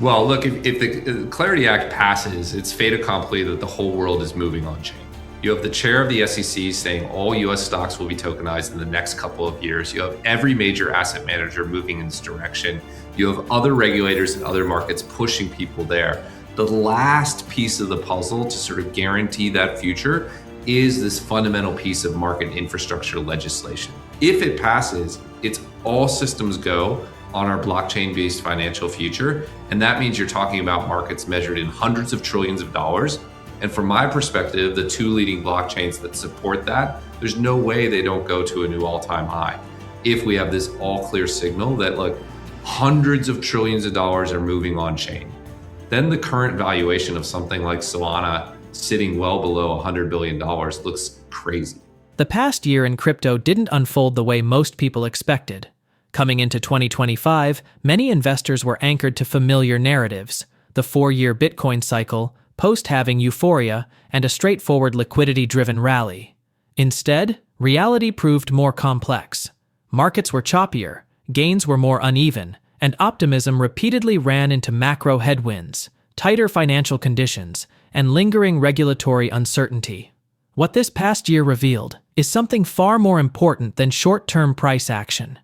Well, look, if the Clarity Act passes, it's fait accompli that the whole world is moving on chain. You have the chair of the SEC saying all US stocks will be tokenized in the next couple of years. You have every major asset manager moving in this direction. You have other regulators in other markets pushing people there. The last piece of the puzzle to sort of guarantee that future is this fundamental piece of market infrastructure legislation. If it passes, it's all systems go on our blockchain-based financial future. And that means you're talking about markets measured in hundreds of trillions of dollars. And from my perspective, the two leading blockchains that support that, there's no way they don't go to a new all-time high. If we have this all clear signal that look, hundreds of trillions of dollars are moving on chain, then the current valuation of something like Solana sitting well below $100 billion looks crazy. The past year in crypto didn't unfold the way most people expected. Coming into 2025, many investors were anchored to familiar narratives: the 4-year Bitcoin cycle, post-halving euphoria, and a straightforward liquidity-driven rally. Instead, reality proved more complex. Markets were choppier, gains were more uneven, and optimism repeatedly ran into macro headwinds, tighter financial conditions, and lingering regulatory uncertainty. What this past year revealed is something far more important than short-term price action.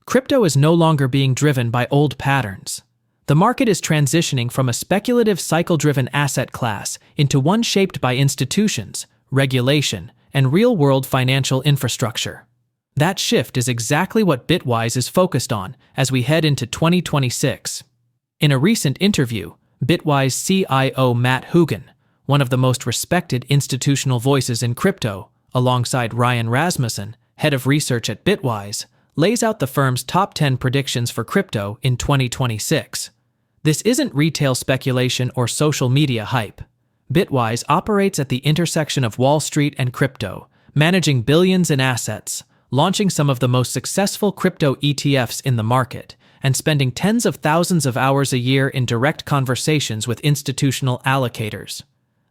Crypto is no longer being driven by old patterns. The market is transitioning from a speculative cycle-driven asset class into one shaped by institutions, regulation, and real-world financial infrastructure. That shift is exactly what Bitwise is focused on as we head into 2026. In a recent interview, Bitwise CIO Matt Hougan, one of the most respected institutional voices in crypto, alongside Ryan Rasmussen, head of research at Bitwise, lays out the firm's top 10 predictions for crypto in 2026. This isn't retail speculation or social media hype. Bitwise operates at the intersection of Wall Street and crypto, managing billions in assets, launching some of the most successful crypto ETFs in the market, and spending tens of thousands of hours a year in direct conversations with institutional allocators.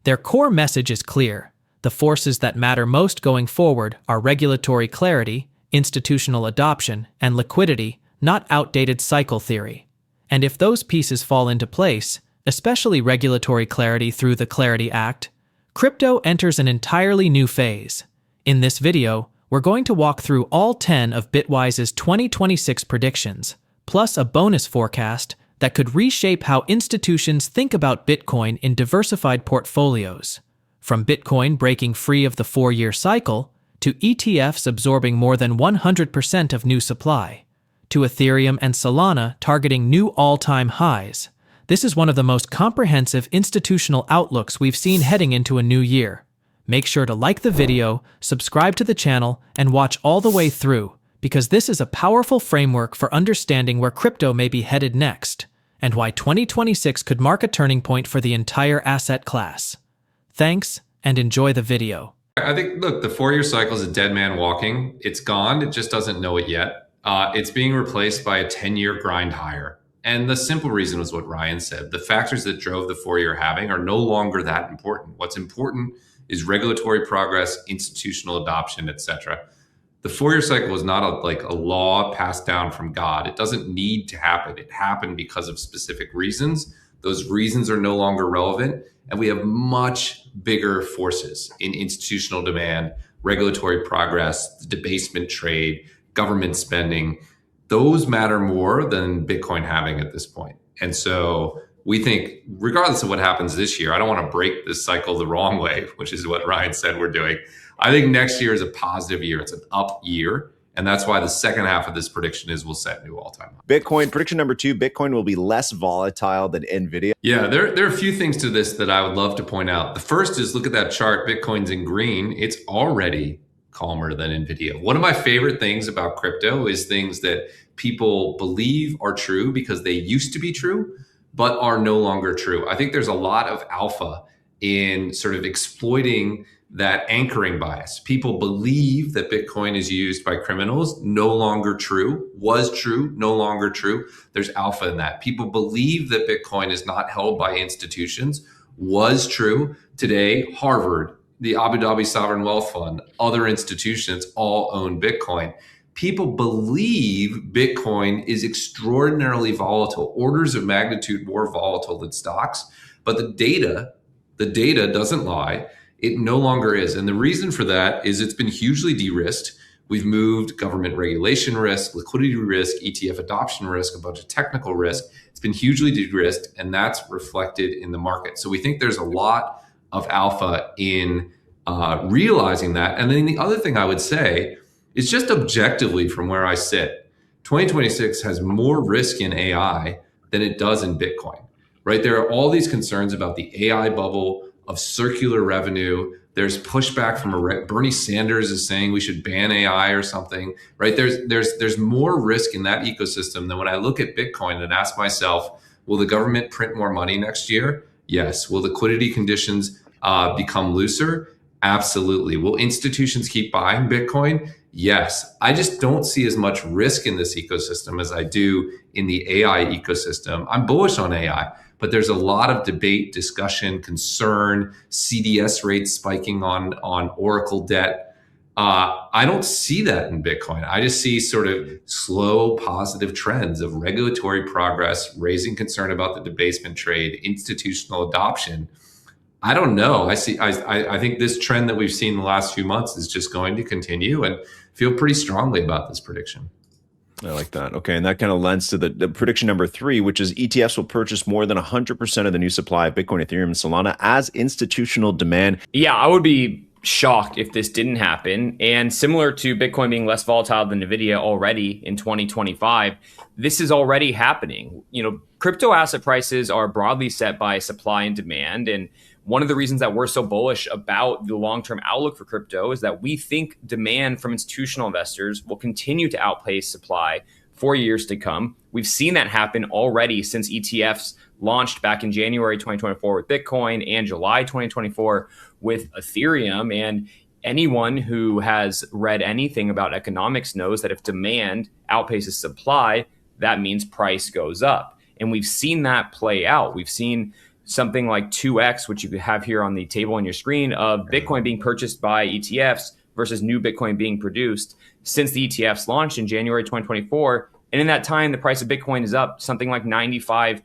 Their core message is clear: the forces that matter most going forward are regulatory clarity, institutional adoption, and liquidity, not outdated cycle theory. And if those pieces fall into place, especially regulatory clarity through the Clarity Act, crypto enters an entirely new phase. In this video, we're going to walk through all 10 of Bitwise's 2026 predictions, plus a bonus forecast that could reshape how institutions think about Bitcoin in diversified portfolios. From Bitcoin breaking free of the 4-year cycle, to ETFs absorbing more than 100% of new supply, to Ethereum and Solana targeting new all-time highs. This is one of the most comprehensive institutional outlooks we've seen heading into a new year. Make sure to like the video, subscribe to the channel, and watch all the way through, because this is a powerful framework for understanding where crypto may be headed next, and why 2026 could mark a turning point for the entire asset class. Thanks, and enjoy the video. I think, look, the 4-year cycle is a dead man walking. It's gone. It just doesn't know it yet. It's being replaced by a 10-year grind higher. And the simple reason was what Ryan said. The factors that drove the 4-year halving are no longer that important. What's important is regulatory progress, institutional adoption, etc. The 4-year cycle was not a law passed down from God. It doesn't need to happen. It happened because of specific reasons. Those reasons are no longer relevant. And we have much bigger forces in institutional demand, regulatory progress, the debasement trade, government spending. Those matter more than Bitcoin halving at this point. And so we think, regardless of what happens this year, I don't want to break this cycle the wrong way, which is what Ryan said we're doing. I think next year is a positive year. It's an up year. And that's why the second half of this prediction is we'll set new all-time high. Bitcoin, prediction number 2, Bitcoin will be less volatile than NVIDIA. Yeah, there are a few things to this that I would love to point out. The first is look at that chart. Bitcoin's in green. It's already calmer than NVIDIA. One of my favorite things about crypto is things that people believe are true because they used to be true, but are no longer true. I think there's a lot of alpha in sort of exploiting that anchoring bias. People believe that Bitcoin is used by criminals, no longer true, was true, no longer true. There's alpha in that. People believe that Bitcoin is not held by institutions, was true. Today, Harvard, the Abu Dhabi Sovereign Wealth Fund, other institutions all own Bitcoin. people believe Bitcoin is extraordinarily volatile, orders of magnitude more volatile than stocks. But the data doesn't lie. It no longer is. And the reason for that is it's been hugely de-risked. We've moved government regulation risk, liquidity risk, ETF adoption risk, a bunch of technical risk. It's been hugely de-risked, and that's reflected in the market. So we think there's a lot of alpha in realizing that. And then the other thing I would say is just objectively from where I sit, 2026 has more risk in AI than it does in Bitcoin, right? There are all these concerns about the AI bubble of circular revenue. There's pushback from Bernie Sanders is saying we should ban AI or something, right? There's more risk in that ecosystem than when I look at Bitcoin and ask myself, will the government print more money next year? Yes. Will liquidity conditions become looser? Absolutely. Will institutions keep buying Bitcoin? Yes. I just don't see as much risk in this ecosystem as I do in the AI ecosystem. I'm bullish on AI, but there's a lot of debate, discussion, concern, CDS rates spiking on Oracle debt. I don't see that in Bitcoin. I just see sort of slow positive trends of regulatory progress, raising concern about the debasement trade, institutional adoption. I don't know. I think this trend that we've seen the last few months is just going to continue, and feel pretty strongly about this prediction. I like that. Okay. And that kind of lends to the prediction number 3, which is ETFs will purchase more than 100% of the new supply of Bitcoin, Ethereum, and Solana as institutional demand. Yeah, I would be shocked if this didn't happen. And similar to Bitcoin being less volatile than NVIDIA already in 2025, this is already happening. Crypto asset prices are broadly set by supply and demand. And one of the reasons that we're so bullish about the long-term outlook for crypto is that we think demand from institutional investors will continue to outpace supply for years to come. We've seen that happen already since ETFs launched back in January 2024 with Bitcoin and July 2024 with Ethereum. And anyone who has read anything about economics knows that if demand outpaces supply, that means price goes up. And we've seen that play out. We've seen something like 2x, which you have here on the table on your screen, of Bitcoin being purchased by ETFs versus new Bitcoin being produced since the ETFs launched in January 2024. And in that time, the price of Bitcoin is up something like 95%.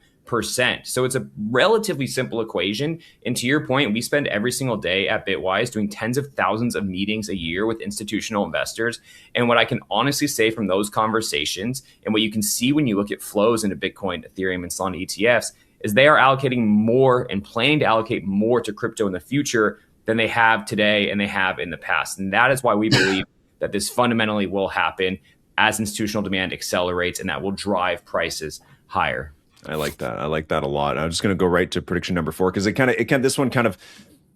So it's a relatively simple equation. And to your point, we spend every single day at Bitwise doing tens of thousands of meetings a year with institutional investors. And what I can honestly say from those conversations, and what you can see when you look at flows into Bitcoin, Ethereum, and Solana ETFs, is they are allocating more and planning to allocate more to crypto in the future than they have today and they have in the past. And that is why we believe that this fundamentally will happen as institutional demand accelerates, and that will drive prices higher. I like that. I like that a lot. I'm just going to go right to prediction number 4 because this one kind of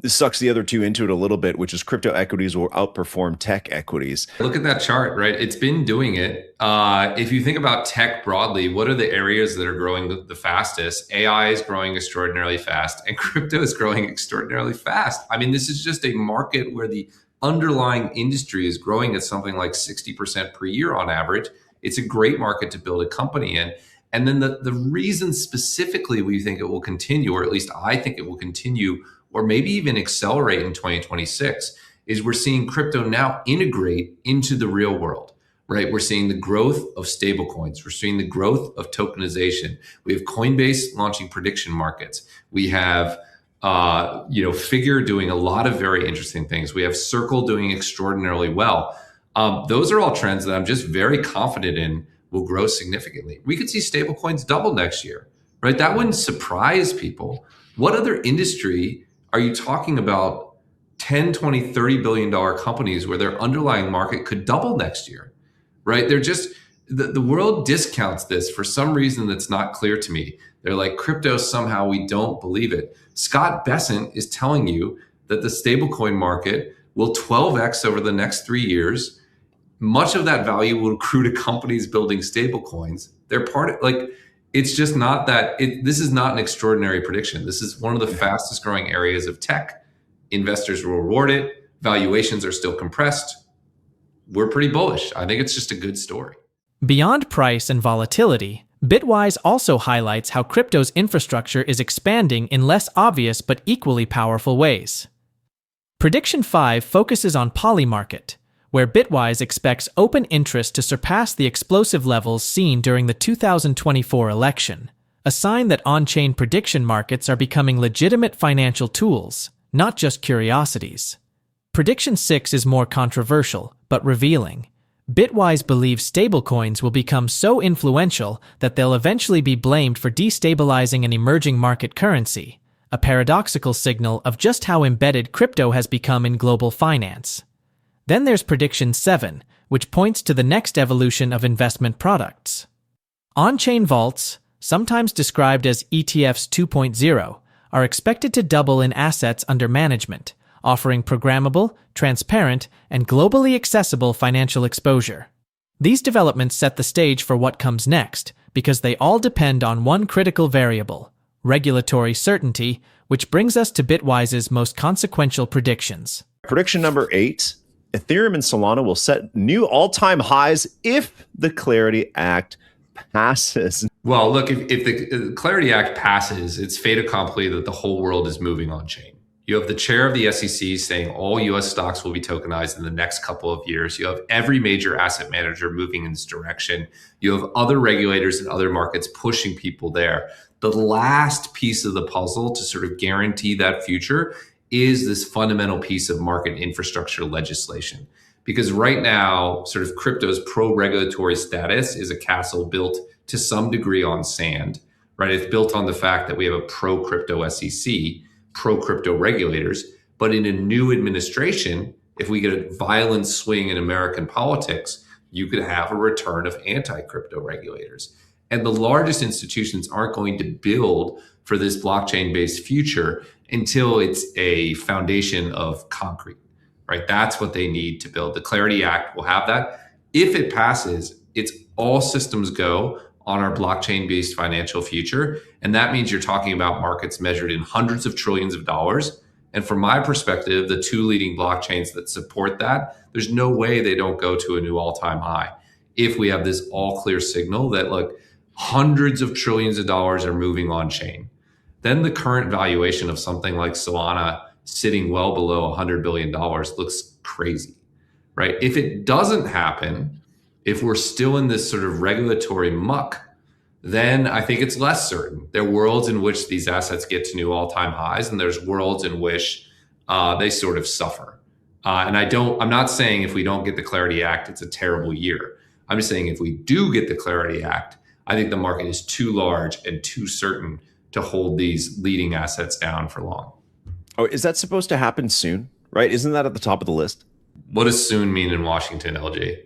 sucks the other two into it a little bit, which is crypto equities will outperform tech equities. Look at that chart, right? It's been doing it. If you think about tech broadly, what are the areas that are growing the fastest? AI is growing extraordinarily fast, and crypto is growing extraordinarily fast. I mean, this is just a market where the underlying industry is growing at something like 60% per year on average. It's a great market to build a company in. And then the reason specifically we think it will continue, or at least I think it will continue, or maybe even accelerate in 2026, is we're seeing crypto now integrate into the real world, right? We're seeing the growth of stablecoins. We're seeing the growth of tokenization. We have Coinbase launching prediction markets. We have Figure doing a lot of very interesting things. We have Circle doing extraordinarily well. Those are all trends that I'm just very confident in will grow significantly. We could see stablecoins double next year, right? That wouldn't surprise people. What other industry are you talking about 10, 20, $30 billion companies where their underlying market could double next year, right? They're just, the world discounts this for some reason that's not clear to me. They're like, crypto, somehow we don't believe it. Scott Bessent is telling you that the stablecoin market will 12x over the next 3 years. Much of that value will accrue to companies building stablecoins. They're part of, it's just not that, this is not an extraordinary prediction. This is one of the fastest growing areas of tech. Investors will reward it. Valuations are still compressed. We're pretty bullish. I think it's just a good story. Beyond price and volatility, Bitwise also highlights how crypto's infrastructure is expanding in less obvious but equally powerful ways. Prediction 5 focuses on Polymarket, where Bitwise expects open interest to surpass the explosive levels seen during the 2024 election, a sign that on-chain prediction markets are becoming legitimate financial tools, not just curiosities. Prediction 6 is more controversial, but revealing. Bitwise believes stablecoins will become so influential that they'll eventually be blamed for destabilizing an emerging market currency, a paradoxical signal of just how embedded crypto has become in global finance. Then there's Prediction 7, which points to the next evolution of investment products. On-chain vaults, sometimes described as ETFs 2.0, are expected to double in assets under management, offering programmable, transparent, and globally accessible financial exposure. These developments set the stage for what comes next, because they all depend on one critical variable: regulatory certainty, which brings us to Bitwise's most consequential predictions. Prediction number 8, Ethereum and Solana will set new all-time highs if the Clarity Act passes. Well, look, if the Clarity Act passes, it's fait accompli that the whole world is moving on chain. You have the chair of the SEC saying all US stocks will be tokenized in the next couple of years. You have every major asset manager moving in this direction. You have other regulators and other markets pushing people there. The last piece of the puzzle to sort of guarantee that future is this fundamental piece of market infrastructure legislation. Because right now, sort of crypto's pro-regulatory status is a castle built to some degree on sand, right? It's built on the fact that we have a pro-crypto SEC, pro-crypto regulators, but in a new administration, if we get a violent swing in American politics, you could have a return of anti-crypto regulators. And the largest institutions aren't going to build for this blockchain-based future until it's a foundation of concrete, right? That's what they need to build. The Clarity Act will have that. If it passes, it's all systems go on our blockchain-based financial future. And that means you're talking about markets measured in hundreds of trillions of dollars. And from my perspective, the two leading blockchains that support that, there's no way they don't go to a new all-time high. If we have this all clear signal that, look, hundreds of trillions of dollars are moving on chain, then the current valuation of something like Solana sitting well below $100 billion looks crazy, right? If it doesn't happen, if we're still in this sort of regulatory muck, then I think it's less certain. There are worlds in which these assets get to new all-time highs, and there's worlds in which they sort of suffer. And I'm not saying if we don't get the Clarity Act, it's a terrible year. I'm just saying if we do get the Clarity Act, I think the market is too large and too certain to hold these leading assets down for long. Oh, is that supposed to happen soon? Right? Isn't that at the top of the list? What does soon mean in Washington, LG?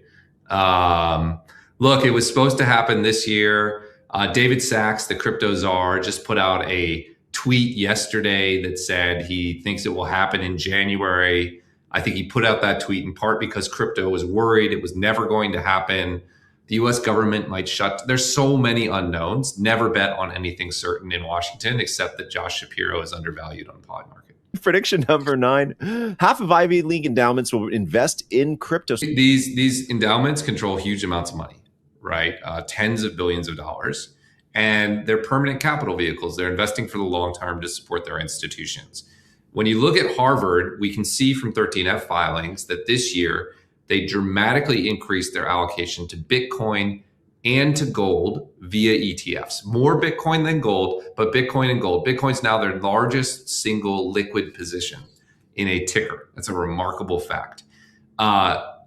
Look, it was supposed to happen this year. David Sachs, the crypto czar, just put out a tweet yesterday that said he thinks it will happen in January. I think he put out that tweet in part because crypto was worried it was never going to happen. The US government might shut. There's so many unknowns. Never bet on anything certain in Washington, except that Josh Shapiro is undervalued on the pod market. Prediction number 9, half of Ivy League endowments will invest in crypto. These endowments control huge amounts of money, right? Tens of billions of dollars. And they're permanent capital vehicles. They're investing for the long term to support their institutions. When you look at Harvard, we can see from 13F filings that this year, they dramatically increased their allocation to Bitcoin and to gold via ETFs. More Bitcoin than gold, but Bitcoin and gold. Bitcoin's now their largest single liquid position in a ticker. That's a remarkable fact.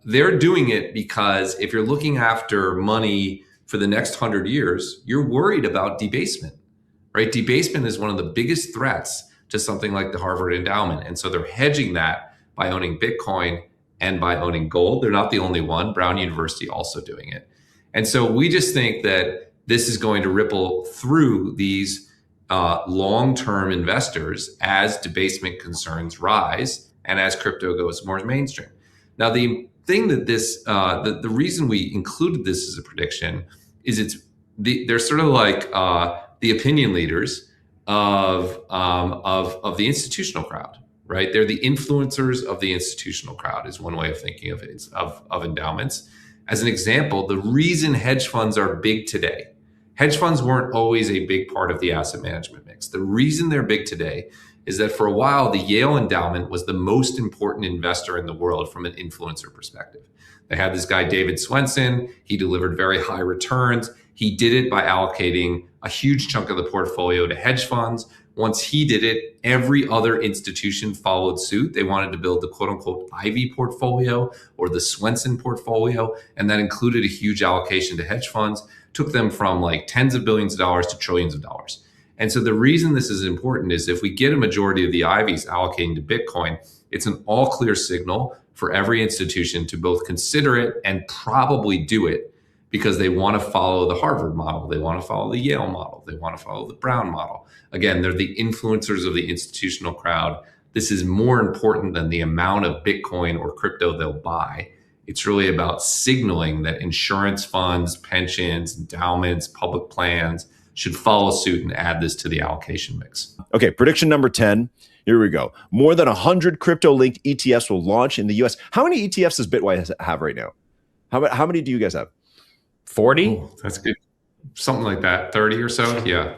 They're doing it because if you're looking after money for the next 100 years, you're worried about debasement, right? Debasement is one of the biggest threats to something like the Harvard endowment. And so they're hedging that by owning Bitcoin and by owning gold. They're not the only one. Brown University also doing it. And so we just think that this is going to ripple through these long-term investors as debasement concerns rise and as crypto goes more mainstream. Now, the thing that the reason we included this as a prediction is they're sort of like the opinion leaders of the institutional crowd. Right? They're the influencers of the institutional crowd is one way of thinking of it, of endowments. As an example, the reason hedge funds are big today, hedge funds weren't always a big part of the asset management mix. The reason they're big today is that for a while, the Yale endowment was the most important investor in the world from an influencer perspective. They had this guy, David Swensen. He delivered very high returns. He did it by allocating a huge chunk of the portfolio to hedge funds. Once he did it, every other institution followed suit. They wanted to build the quote unquote Ivy portfolio or the Swensen portfolio. And that included a huge allocation to hedge funds, took them from like tens of billions of dollars to trillions of dollars. And so the reason this is important is if we get a majority of the Ivies allocating to Bitcoin, it's an all clear signal for every institution to both consider it and probably do it because they want to follow the Harvard model. They want to follow the Yale model. They want to follow the Brown model. Again, they're the influencers of the institutional crowd. This is more important than the amount of Bitcoin or crypto they'll buy. It's really about signaling that insurance funds, pensions, endowments, public plans should follow suit and add this to the allocation mix. Okay, prediction number 10. Here we go. More than 100 crypto-linked ETFs will launch in the US. How many ETFs does Bitwise have right now? How many do you guys have? 40? Oh, that's good. Something like that. 30 or so. Yeah.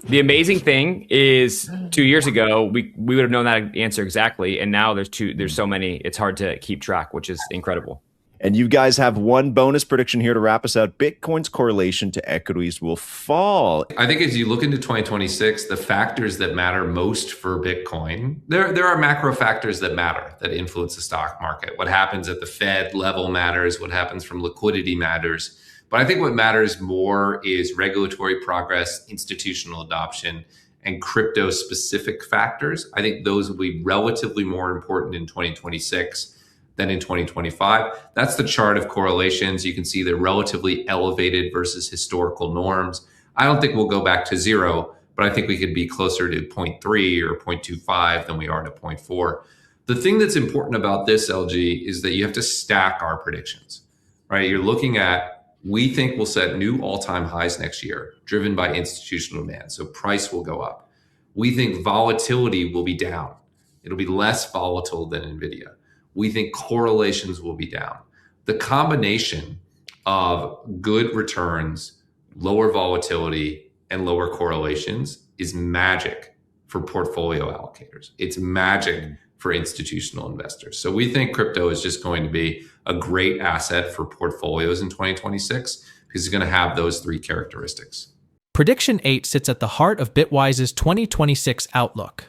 The amazing thing is 2 years ago, we would have known that answer exactly. And now there's so many, it's hard to keep track, which is incredible. And you guys have one bonus prediction here to wrap us out. Bitcoin's correlation to equities will fall. I think as you look into 2026, the factors that matter most for Bitcoin, there are macro factors that matter, that influence the stock market. What happens at the Fed level matters. What happens from liquidity matters. But I think what matters more is regulatory progress, institutional adoption, and crypto specific factors. I think those will be relatively more important in 2026 than in 2025. That's the chart of correlations. You can see they're relatively elevated versus historical norms. I don't think we'll go back to zero, but I think we could be closer to 0.3 or 0.25 than we are to 0.4. The thing that's important about this, LG, is that you have to stack our predictions, right? You're looking at, we think we'll set new all-time highs next year, driven by institutional demand. So price will go up. We think volatility will be down. It'll be less volatile than NVIDIA. We think correlations will be down. The combination of good returns, lower volatility, and lower correlations is magic for portfolio allocators. It's magic for institutional investors. So we think crypto is just going to be a great asset for portfolios in 2026 because it's going to have those three characteristics. Prediction 8 sits at the heart of Bitwise's 2026 outlook.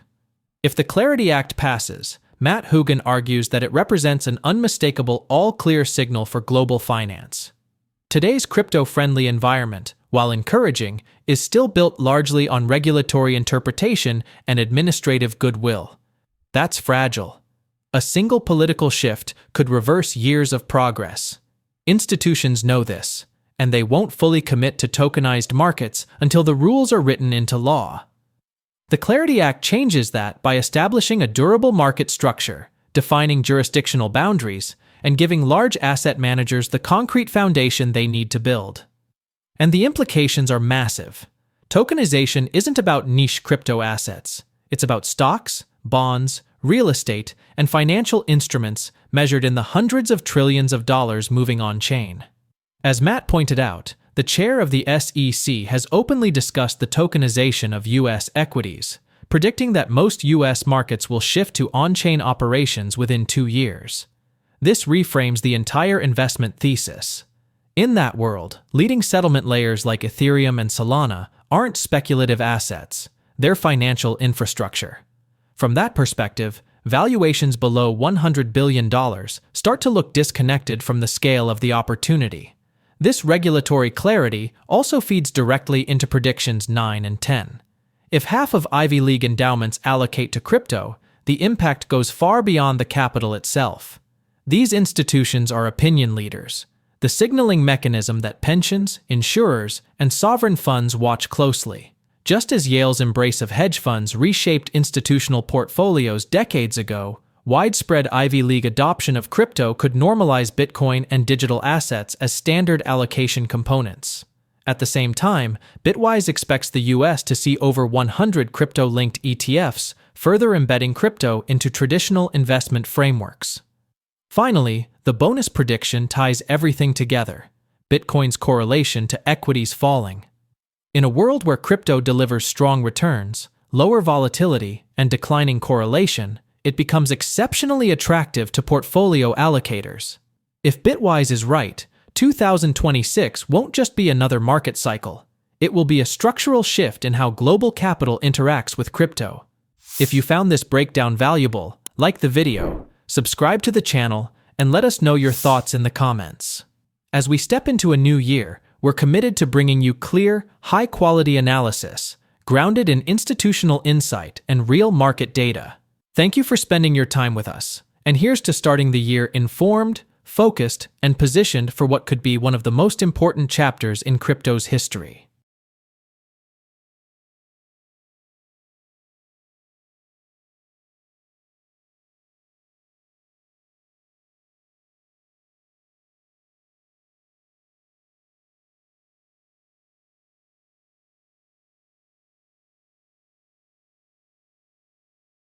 If the Clarity Act passes, Matt Hougan argues that it represents an unmistakable all-clear signal for global finance. Today's crypto-friendly environment, while encouraging, is still built largely on regulatory interpretation and administrative goodwill. That's fragile. A single political shift could reverse years of progress. Institutions know this, and they won't fully commit to tokenized markets until the rules are written into law. The Clarity Act changes that by establishing a durable market structure, defining jurisdictional boundaries, and giving large asset managers the concrete foundation they need to build. And the implications are massive. Tokenization isn't about niche crypto assets. It's about stocks, bonds, real estate, and financial instruments measured in the hundreds of trillions of dollars moving on-chain. As Matt pointed out, the chair of the SEC has openly discussed the tokenization of U.S. equities, predicting that most U.S. markets will shift to on-chain operations within 2 years. This reframes the entire investment thesis. In that world, leading settlement layers like Ethereum and Solana aren't speculative assets, they're financial infrastructure. From that perspective, valuations below $100 billion start to look disconnected from the scale of the opportunity. This regulatory clarity also feeds directly into predictions 9 and 10. If half of Ivy League endowments allocate to crypto, the impact goes far beyond the capital itself. These institutions are opinion leaders, the signaling mechanism that pensions, insurers, and sovereign funds watch closely. Just as Yale's embrace of hedge funds reshaped institutional portfolios decades ago, widespread Ivy League adoption of crypto could normalize Bitcoin and digital assets as standard allocation components. At the same time, Bitwise expects the US to see over 100 crypto-linked ETFs, further embedding crypto into traditional investment frameworks. Finally, the bonus prediction ties everything together: Bitcoin's correlation to equities falling. In a world where crypto delivers strong returns, lower volatility, and declining correlation, it becomes exceptionally attractive to portfolio allocators. If Bitwise is right, 2026 won't just be another market cycle. It will be a structural shift in how global capital interacts with crypto. If you found this breakdown valuable, like the video, subscribe to the channel, and let us know your thoughts in the comments. As we step into a new year, we're committed to bringing you clear, high-quality analysis, grounded in institutional insight and real market data. Thank you for spending your time with us, and here's to starting the year informed, focused, and positioned for what could be one of the most important chapters in crypto's history.